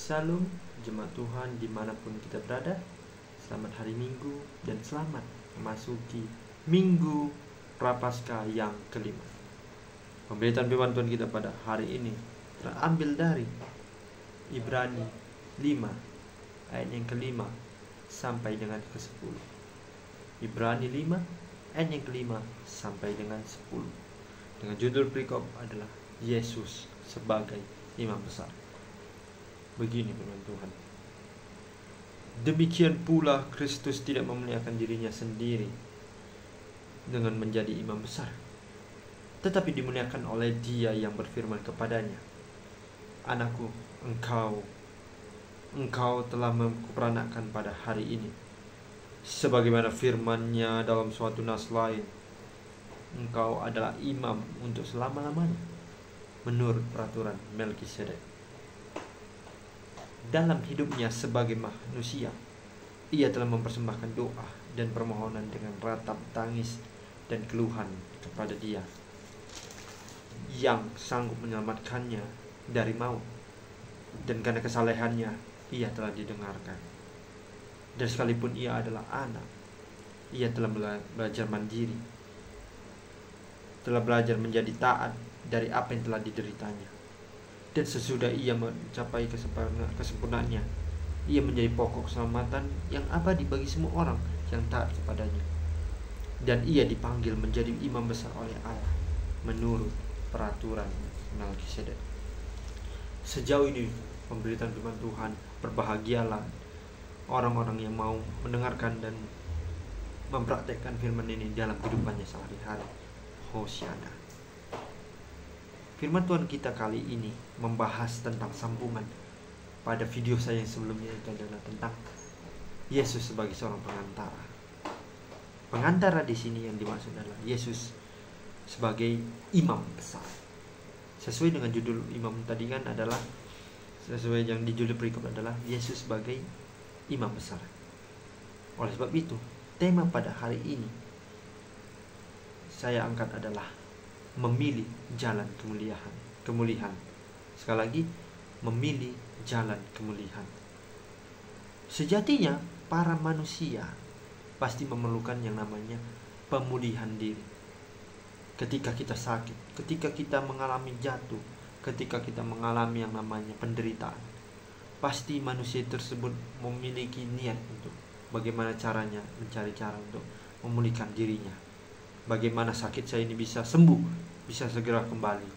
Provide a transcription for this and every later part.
Shalom, jemaat Tuhan dimanapun kita berada. Selamat hari Minggu dan selamat memasuki Minggu Prapaskah yang kelima. Pemberitaan firman Tuhan kita pada hari ini terambil dari Ibrani 5 ayat yang kelima sampai dengan ke-10. Ibrani 5 ayat yang kelima sampai dengan 10. Dengan judul perikop adalah Yesus sebagai Imam Besar. Begini firman Tuhan. Demikian pula Kristus tidak memuliakan dirinya sendiri dengan menjadi imam besar, tetapi dimuliakan oleh Dia yang berfirman kepadanya, Anakku, engkau telah kuperanakan pada hari ini. Sebagaimana firman-Nya dalam suatu nas lain, engkau adalah imam untuk selama-lamanya, menurut peraturan Melkisedek. Dalam hidupnya sebagai manusia, Ia telah mempersembahkan doa dan permohonan dengan ratap tangis dan keluhan kepada Dia yang sanggup menyelamatkannya dari maut, dan karena kesalehannya Ia telah didengarkan. Dan sekalipun Ia adalah anak, Ia telah belajar mandiri, telah belajar menjadi taat dari apa yang telah dideritanya. Dan sesudah Ia mencapai kesempurnaannya, Ia menjadi pokok keselamatan yang abadi bagi semua orang yang taat kepadanya. Dan Ia dipanggil menjadi imam besar oleh Allah menurut peraturan Melkisedek. Sejauh ini pemberitaan firman Tuhan, berbahagialah orang-orang yang mau mendengarkan dan mempraktekkan firman ini dalam kehidupannya sehari-hari. Hosiana. Firman Tuhan kita kali ini membahas tentang sambungan pada video saya yang sebelumnya, itu adalah tentang Yesus sebagai seorang pengantara. Pengantara di sini yang dimaksud adalah Yesus sebagai imam besar. Sesuai dengan judul imam tadi kan adalah, sesuai yang di judul perikop adalah Yesus sebagai imam besar. Oleh sebab itu, tema pada hari ini saya angkat adalah memilih jalan kemuliaan. Sekali lagi, memilih jalan kemuliaan. Sejatinya para manusia pasti memerlukan yang namanya pemulihan diri. Ketika kita sakit, ketika kita mengalami jatuh, ketika kita mengalami yang namanya penderitaan, pasti manusia tersebut memiliki niat untuk bagaimana caranya, mencari cara untuk memulihkan dirinya. Bagaimana sakit saya ini bisa sembuh, bisa segera kembali,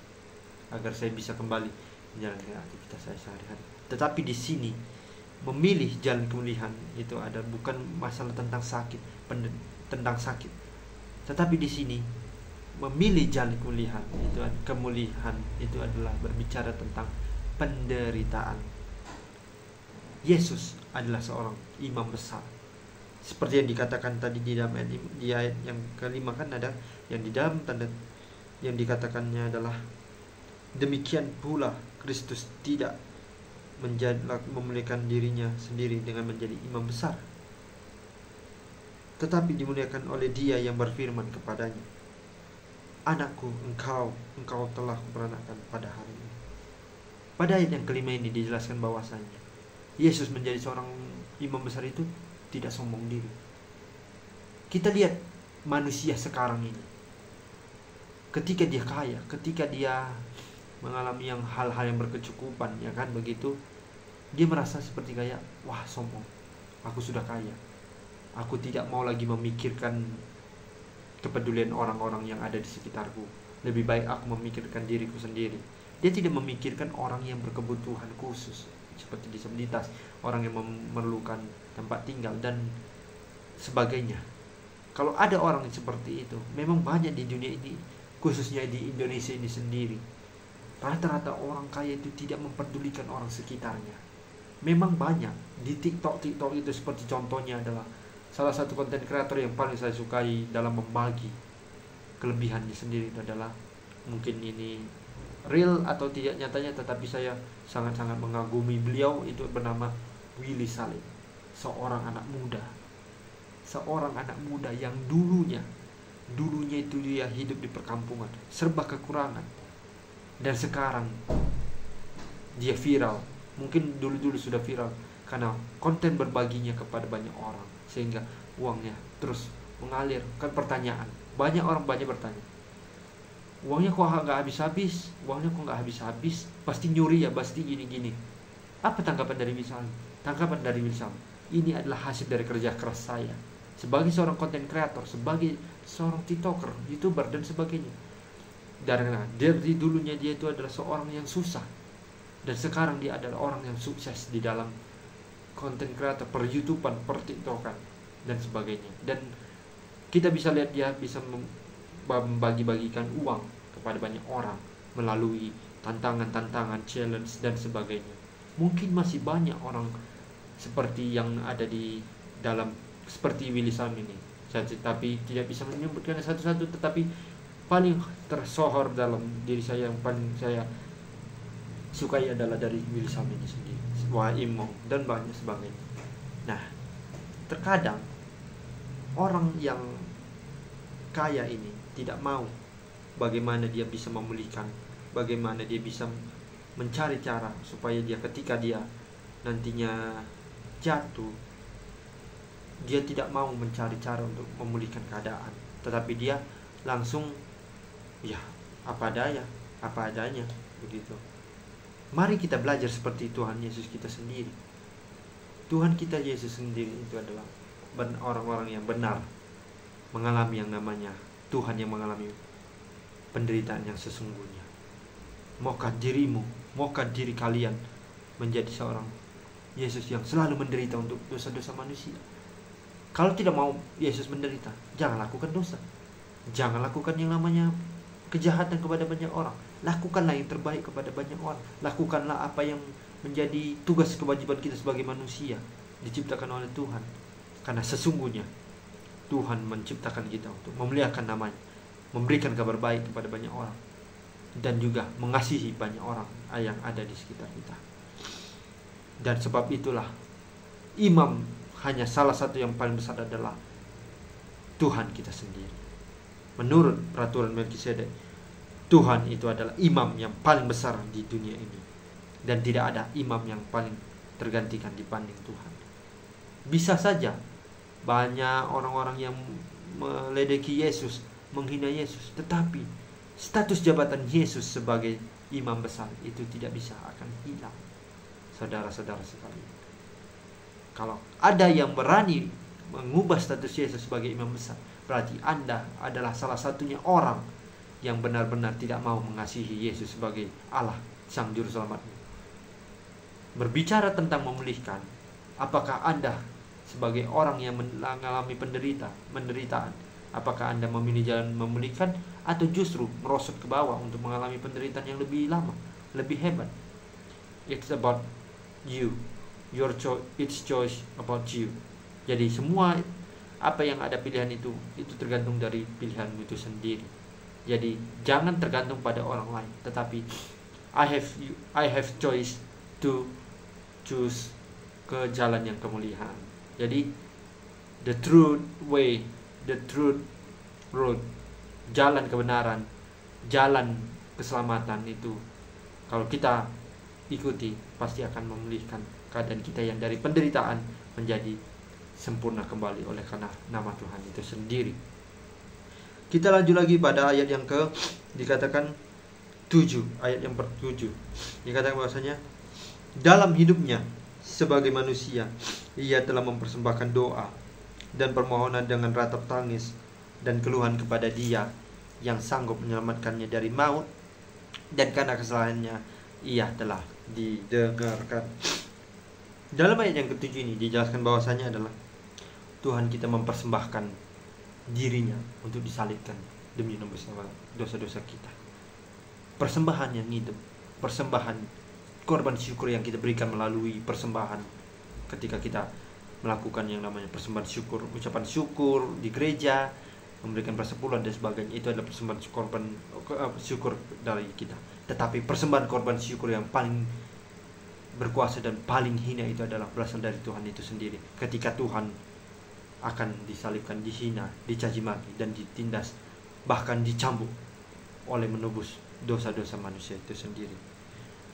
agar saya bisa kembali menjalankan aktivitas saya sehari-hari. Tetapi di sini memilih jalan kemuliaan itu ada bukan masalah tentang sakit, tetapi di sini memilih jalan kemuliaan itu adalah berbicara tentang penderitaan. Yesus adalah seorang imam besar. Seperti yang dikatakan tadi di dalam ayat yang kelima kan ada yang di dalam tanda yang dikatakannya adalah demikian pula Kristus tidak memuliakan dirinya sendiri dengan menjadi imam besar, tetapi dimuliakan oleh Dia yang berfirman kepadanya, Anakku, engkau telah kuperanakan pada hari ini. Pada ayat yang kelima ini dijelaskan bahwasanya Yesus menjadi seorang imam besar itu tidak sombong diri. Kita lihat manusia sekarang ini, ketika dia kaya, ketika dia mengalami hal-hal yang berkecukupan, ya kan begitu, dia merasa seperti kayak, wah sombong, aku sudah kaya, aku tidak mau lagi memikirkan kepedulian orang-orang yang ada di sekitarku, lebih baik aku memikirkan diriku sendiri. Dia tidak memikirkan orang yang berkebutuhan khusus seperti disabilitas, orang yang memerlukan tempat tinggal dan sebagainya. Kalau ada orang seperti itu, memang banyak di dunia ini, khususnya di Indonesia ini sendiri. Rata-rata orang kaya itu tidak memperdulikan orang sekitarnya. Memang banyak di TikTok itu, seperti contohnya adalah salah satu konten kreator yang paling saya sukai dalam membagi kelebihannya sendiri itu adalah, mungkin ini real atau tidak nyatanya, tetapi saya sangat-sangat mengagumi beliau, itu bernama Willy Salim. Seorang anak muda yang dulunya itu dia hidup di perkampungan, serba kekurangan, dan sekarang dia viral Mungkin dulu-dulu sudah viral karena konten berbaginya kepada banyak orang, sehingga uangnya terus mengalir. Kan pertanyaan, banyak orang banyak bertanya, uangnya kok nggak habis-habis, uangnya kok nggak habis-habis, pasti nyuri ya, pasti gini-gini. Apa tanggapan dari Wilson? Tanggapan dari Wilson, ini adalah hasil dari kerja keras saya sebagai seorang konten kreator, sebagai seorang tiktoker, youtuber dan sebagainya. Karena dari dulunya dia itu adalah seorang yang susah, dan sekarang dia adalah orang yang sukses di dalam konten kreator, per YouTubean, per tiktokan dan sebagainya. Dan kita bisa lihat dia bisa membagi-bagikan uang kepada banyak orang melalui tantangan-tantangan, challenge dan sebagainya. Mungkin masih banyak orang seperti yang ada di dalam seperti Willy Sam ini, tapi tidak bisa menyebutkan satu-satu, tetapi paling tersohor dalam diri saya, yang paling saya sukai adalah dari Willy Sam ini sendiri, Wah Imo dan banyak sebagainya. Nah, terkadang orang yang kaya ini tidak mau bagaimana dia bisa memulihkan, bagaimana dia bisa mencari cara supaya dia ketika dia nantinya jatuh, dia tidak mau mencari cara untuk memulihkan keadaan, tetapi dia langsung ya apa adanya begitu. Mari kita belajar seperti Tuhan Yesus kita sendiri. Tuhan kita Yesus sendiri itu adalah orang-orang yang benar mengalami yang namanya Tuhan, yang mengalami penderitaan yang sesungguhnya. Maukah dirimu, maukah diri kalian menjadi seorang Yesus yang selalu menderita untuk dosa-dosa manusia? Kalau tidak mau Yesus menderita, jangan lakukan dosa. Jangan lakukan yang namanya kejahatan kepada banyak orang. Lakukanlah yang terbaik kepada banyak orang. Lakukanlah apa yang menjadi tugas kewajiban kita sebagai manusia diciptakan oleh Tuhan. Karena sesungguhnya Tuhan menciptakan kita untuk memuliakan namanya, memberikan kabar baik kepada banyak orang, dan juga mengasihi banyak orang yang ada di sekitar kita. Dan sebab itulah imam hanya salah satu yang paling besar adalah Tuhan kita sendiri. Menurut peraturan Melkisedek, Tuhan itu adalah imam yang paling besar di dunia ini, dan tidak ada imam yang paling tergantikan dibanding Tuhan. Bisa saja banyak orang-orang yang meledeki Yesus, menghina Yesus, tetapi status jabatan Yesus sebagai imam besar itu tidak bisa akan hilang. Saudara-saudara sekalian, kalau ada yang berani mengubah status Yesus sebagai imam besar, berarti Anda adalah salah satunya orang yang benar-benar tidak mau mengasihi Yesus sebagai Allah Sang Juru Selamatmu. Berbicara tentang memulihkan, apakah Anda sebagai orang yang mengalami penderitaan, apakah Anda memilih jalan memulihkan atau justru merosot ke bawah untuk mengalami penderitaan yang lebih lama, lebih hebat? It's about you, your choice. It's choice about you. Jadi semua apa yang ada pilihan itu tergantung dari pilihanmu itu sendiri. Jadi jangan tergantung pada orang lain, tetapi I have choice to choose ke jalan yang kemuliaan. Jadi the truth way, the truth road, jalan kebenaran, jalan keselamatan itu kalau kita ikuti pasti akan memulihkan keadaan kita yang dari penderitaan menjadi sempurna kembali oleh karena nama Tuhan itu sendiri. Kita lanjut lagi pada ayat yang dikatakan 7, ayat yang ke-7. Dikatakan bahwasanya dalam hidupnya sebagai manusia ia telah mempersembahkan doa dan permohonan dengan ratap tangis dan keluhan kepada Dia yang sanggup menyelamatkannya dari maut, dan karena kesalahannya ia telah didengarkan. Dalam ayat yang ke-7 ini dijelaskan bahwasanya adalah Tuhan kita mempersembahkan dirinya untuk disalibkan demi menebus dosa-dosa kita. Persembahan yang hidup, persembahan korban syukur yang kita berikan melalui persembahan ketika kita melakukan yang namanya persembahan syukur, ucapan syukur di gereja, memberikan persepuluhan dan sebagainya, itu adalah persembahan korban syukur dari kita. Tetapi persembahan korban syukur yang paling berkuasa dan paling hina itu adalah berasal dari Tuhan itu sendiri. Ketika Tuhan akan disalibkan, dihina, dicaci maki dan ditindas, bahkan dicambuk oleh menebus dosa-dosa manusia itu sendiri.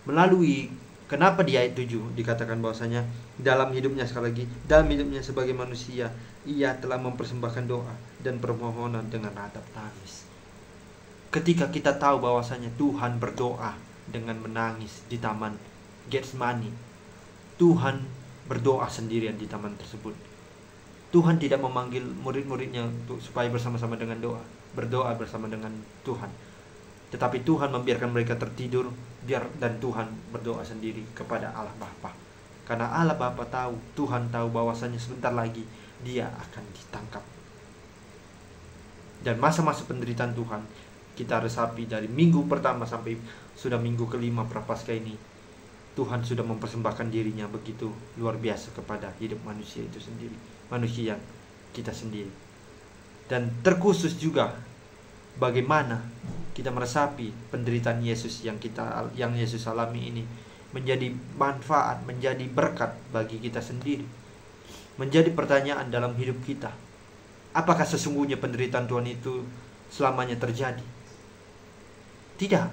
Melalui Kenapa di ayat 7 dikatakan bahwasanya dalam hidupnya, sekali lagi, dalam hidupnya sebagai manusia, ia telah mempersembahkan doa dan permohonan dengan ratap tangis. Ketika kita tahu bahwasanya Tuhan berdoa dengan menangis di taman Getsemani, Tuhan berdoa sendirian di taman tersebut. Tuhan tidak memanggil murid-muridnya untuk supaya bersama-sama dengan berdoa bersama dengan Tuhan. Tetapi Tuhan membiarkan mereka tertidur dan Tuhan berdoa sendiri kepada Allah Bapa. Karena Allah Bapa tahu, Tuhan tahu bahwasanya sebentar lagi dia akan ditangkap. Dan masa-masa penderitaan Tuhan kita resapi dari minggu pertama sampai sudah minggu kelima Prapaskah ini. Tuhan sudah mempersembahkan dirinya begitu luar biasa kepada hidup manusia itu sendiri, manusia kita sendiri. Dan terkhusus juga bagaimana kita meresapi penderitaan Yesus yang Yesus alami ini menjadi manfaat, menjadi berkat bagi kita sendiri. Menjadi pertanyaan dalam hidup kita, apakah sesungguhnya penderitaan Tuhan itu selamanya terjadi? Tidak.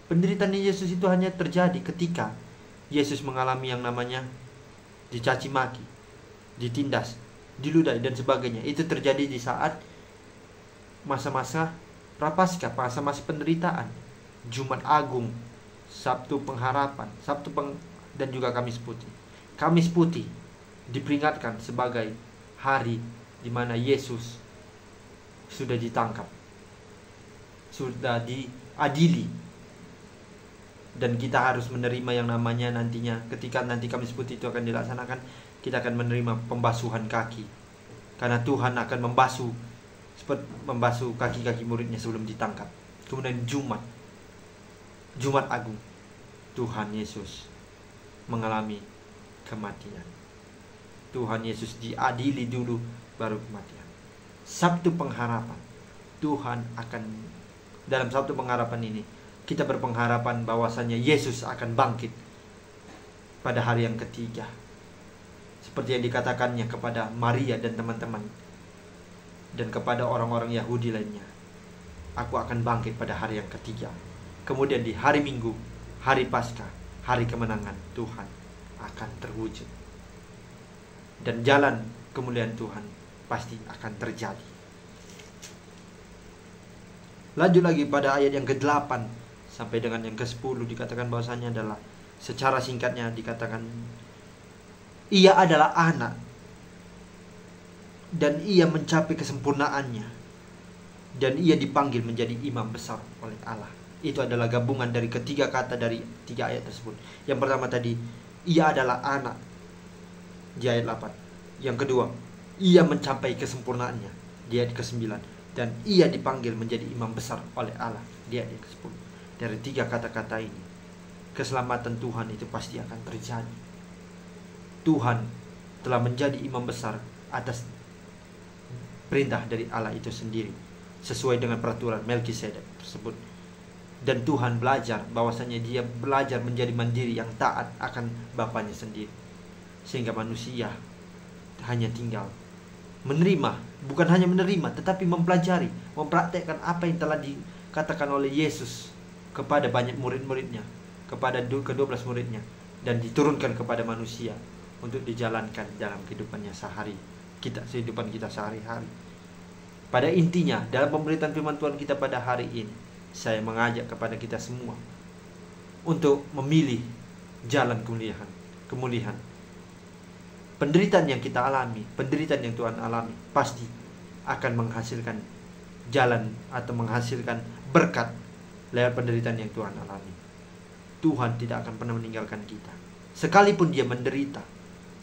Penderitaan Yesus itu hanya terjadi ketika Yesus mengalami yang namanya dicaci maki, ditindas, diludahi dan sebagainya. Itu terjadi di saat masa-masa Prapaskah, masa-masa penderitaan, Jumat Agung, Sabtu Pengharapan, dan juga Kamis Putih. Kamis Putih diperingatkan sebagai hari di mana Yesus sudah ditangkap, sudah diadili, dan kita harus menerima yang namanya nantinya ketika nanti Kamis Putih itu akan dilaksanakan, kita akan menerima pembasuhan kaki, karena Tuhan akan membasuh kaki-kaki muridnya sebelum ditangkap. Kemudian Jumat Agung, Tuhan Yesus mengalami kematian. Tuhan Yesus diadili dulu baru kematian. Sabtu Pengharapan, dalam Sabtu Pengharapan ini kita berpengharapan bahwasanya Yesus akan bangkit pada hari yang ketiga. Seperti yang dikatakannya kepada Maria dan teman-teman dan kepada orang-orang Yahudi lainnya. Aku akan bangkit pada hari yang ketiga. Kemudian di hari Minggu, hari Paskah, hari kemenangan Tuhan akan terwujud. Dan jalan kemuliaan Tuhan pasti akan terjadi. Lanjut lagi pada ayat yang ke-8 sampai dengan yang ke-10 dikatakan bahwasanya adalah, secara singkatnya dikatakan, ia adalah anak dan ia mencapai kesempurnaannya dan ia dipanggil menjadi imam besar oleh Allah. Itu adalah gabungan dari ketiga kata dari 3 ayat tersebut. Yang pertama tadi, ia adalah anak di ayat 8. Yang kedua, ia mencapai kesempurnaannya di ayat ke-9. Dan ia dipanggil menjadi imam besar oleh Allah di ayat ke-10. Dari 3 kata-kata ini, keselamatan Tuhan itu pasti akan terjadi. Tuhan telah menjadi imam besar atas perintah dari Allah itu sendiri, sesuai dengan peraturan Melkisedek tersebut. Dan Tuhan belajar bahwasanya dia belajar menjadi mandiri yang taat akan Bapanya sendiri, sehingga manusia hanya tinggal menerima, bukan hanya menerima, tetapi mempelajari, mempraktekkan apa yang telah dikatakan oleh Yesus kepada banyak murid-muridnya, kepada ke-12 muridnya, dan diturunkan kepada manusia untuk dijalankan dalam kehidupan kita sehari-hari. Pada intinya, dalam pemberitaan firman Tuhan kita pada hari ini, saya mengajak kepada kita semua untuk memilih jalan kemuliaan. Penderitaan yang kita alami, penderitaan yang Tuhan alami, pasti akan menghasilkan jalan atau menghasilkan berkat lewat penderitaan yang Tuhan alami. Tuhan tidak akan pernah meninggalkan kita. Sekalipun dia menderita,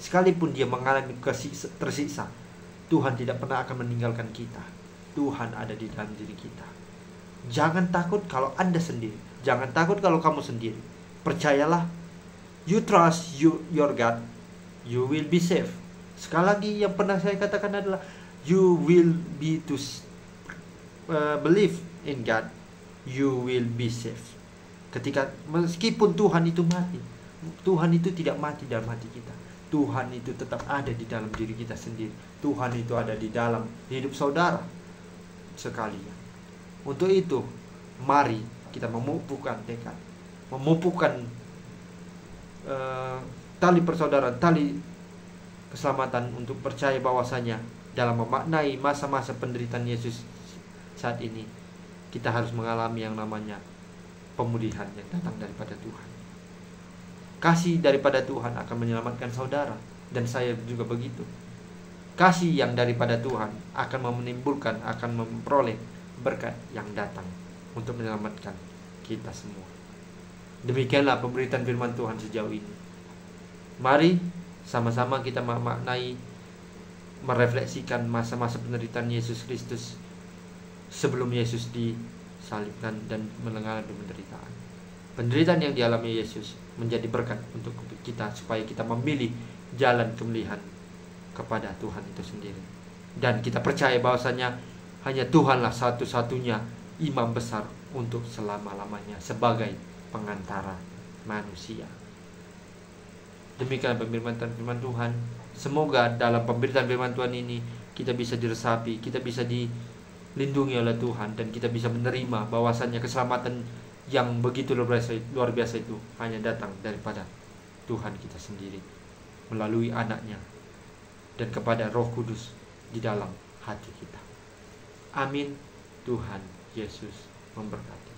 sekalipun dia mengalami tersiksa, Tuhan tidak pernah akan meninggalkan kita. Tuhan ada di dalam diri kita. Jangan takut kalau Anda sendiri. Jangan takut kalau kamu sendiri. Percayalah, you trust your God, you will be safe. Sekali lagi yang pernah saya katakan adalah, you will be to believe in God, you will be safe. Meskipun Tuhan itu mati, Tuhan itu tidak mati dalam hati kita. Tuhan itu tetap ada di dalam diri kita sendiri. Tuhan itu ada di dalam hidup saudara sekalian. Untuk itu, mari kita memupukkan tekad, memupukkan tali persaudaraan, tali keselamatan untuk percaya bahwasanya dalam memaknai masa-masa penderitaan Yesus saat ini, kita harus mengalami yang namanya pemulihan yang datang daripada Tuhan. Kasih daripada Tuhan akan menyelamatkan saudara dan saya juga begitu. Kasih yang daripada Tuhan akan menimbulkan, akan memperoleh berkat yang datang untuk menyelamatkan kita semua. Demikianlah pemberitaan firman Tuhan sejauh ini. Mari sama-sama kita memaknai, merefleksikan masa-masa penderitaan Yesus Kristus sebelum Yesus disalibkan dan mengalami penderitaan. Penderitaan yang dialami Yesus menjadi berkat untuk kita, supaya kita memilih jalan kemuliaan kepada Tuhan itu sendiri. Dan kita percaya bahwasanya hanya Tuhanlah satu-satunya imam besar untuk selama-lamanya sebagai pengantara manusia. Demikian pemberitaan firman Tuhan. Semoga dalam pemberitaan firman Tuhan ini kita bisa diresapi, kita bisa dilindungi oleh Tuhan, dan kita bisa menerima bahwasanya keselamatan yang begitu luar biasa itu hanya datang daripada Tuhan kita sendiri melalui anaknya dan kepada Roh Kudus di dalam hati kita. Amin. Tuhan Yesus memberkati.